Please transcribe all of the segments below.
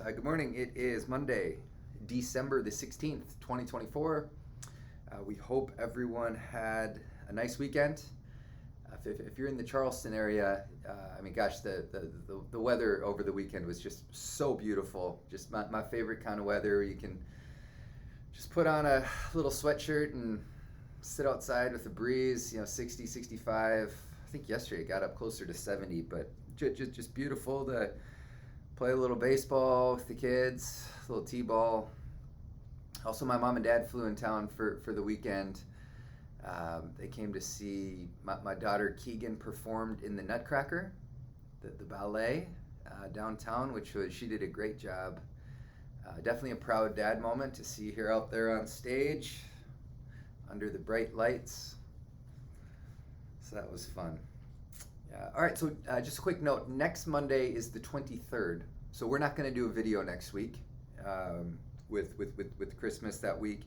Good morning. It is Monday, December the 16th, 2024. We hope everyone had a nice weekend. If you're in the Charleston area, the weather over the weekend was just so beautiful. Just my favorite kind of weather. You can just put on a little sweatshirt and sit outside with a breeze, 60, 65. I think yesterday it got up closer to 70, but just beautiful to play a little baseball with the kids, a little t-ball. Also, my mom and dad flew in town for the weekend. They came to see my daughter Keegan performed in the Nutcracker, the ballet downtown, she did a great job. Definitely a proud dad moment to see her out there on stage under the bright lights. So that was fun. All right, so just a quick note. Next Monday is the 23rd, so we're not going to do a video next week with Christmas that week.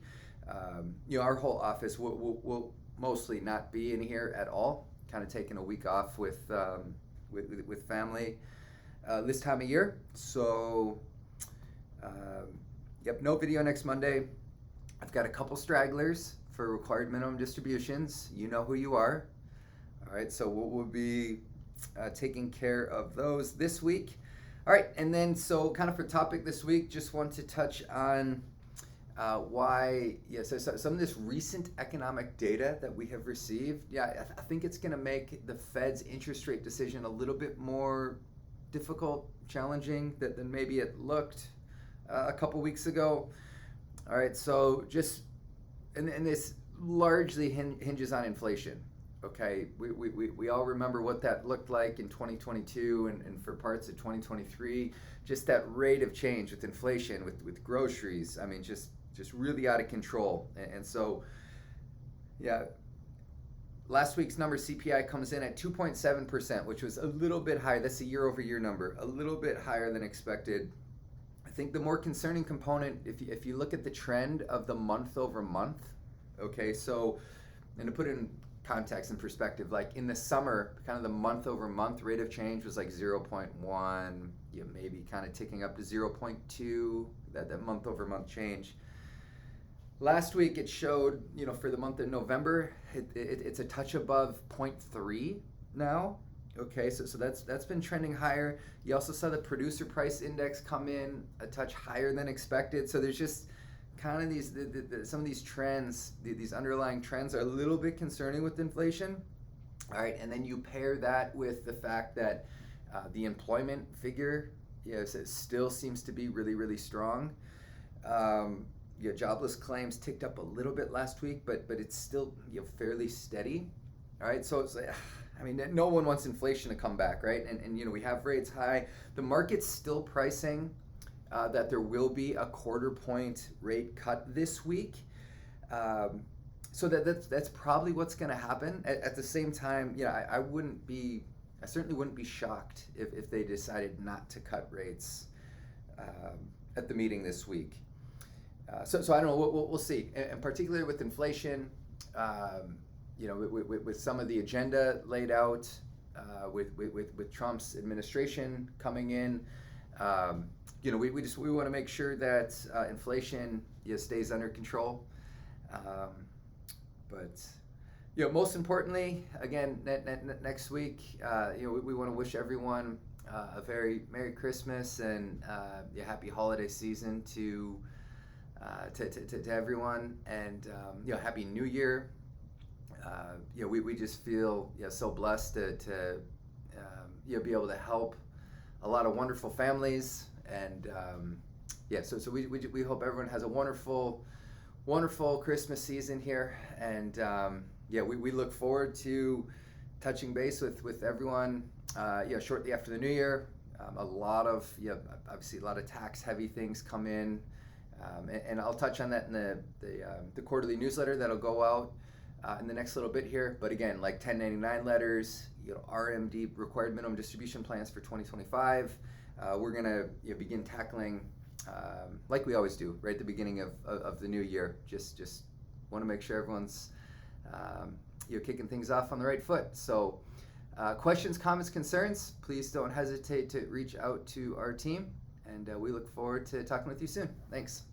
Our whole office will mostly not be in here at all, kind of taking a week off with family this time of year. So, no video next Monday. I've got a couple stragglers for required minimum distributions. You know who you are. All right, so we'll be taking care of those this week. All right, and then so kind of for topic this week, just want to touch on so some of this recent economic data that we have received. I think it's going to make the Fed's interest rate decision a little bit more difficult, challenging than maybe it looked a couple weeks ago. All right, so and this largely hinges on inflation. Okay, we all remember what that looked like in 2022 and for parts of 2023. Just that rate of change with inflation, with groceries. I mean, just really out of control. And so, last week's number, CPI, comes in at 2.7%, which was a little bit high. That's a year-over-year number, a little bit higher than expected. I think the more concerning component, if you look at the trend of the month-over-month, okay, so, and to put it in context and perspective, like in the summer, kind of the month-over-month rate of change was like 0.1, maybe kind of ticking up to 0.2, that month-over-month change. Last week it showed, for the month of November, it's a touch above 0.3 now. Okay, so that's been trending higher. You also saw the producer price index come in a touch higher than expected. So there's just kind of some of these trends, these underlying trends are a little bit concerning with inflation. All right, and then you pair that with the fact that the employment figure, still seems to be really, really strong. Jobless claims ticked up a little bit last week, but it's still fairly steady. All right, so it's like, no one wants inflation to come back, right? And we have rates high. The market's still pricing that there will be a 1/4 point rate cut this week. So that's probably what's going to happen. At the same time, I certainly wouldn't be shocked if they decided not to cut rates at the meeting this week. So I don't know. We'll see. And particularly with inflation, with some of the agenda laid out, with Trump's administration coming in, we want to make sure that inflation stays under control. But most importantly, again, next week, we want to wish everyone a very Merry Christmas and happy holiday season to everyone, and Happy New Year. We just feel so blessed to be able to help a lot of wonderful families, and so we hope everyone has a wonderful Christmas season here, and we look forward to touching base with everyone shortly after the new year. A lot of obviously a lot of tax heavy things come in, and I'll touch on that in the quarterly newsletter that'll go out in the next little bit here. But again, like 1099 letters, RMD, required minimum distribution plans for 2025. We're gonna begin tackling like we always do right at the beginning of the new year. Just want to make sure everyone's kicking things off on the right foot. So questions, comments, concerns, please don't hesitate to reach out to our team. And we look forward to talking with you soon. Thanks.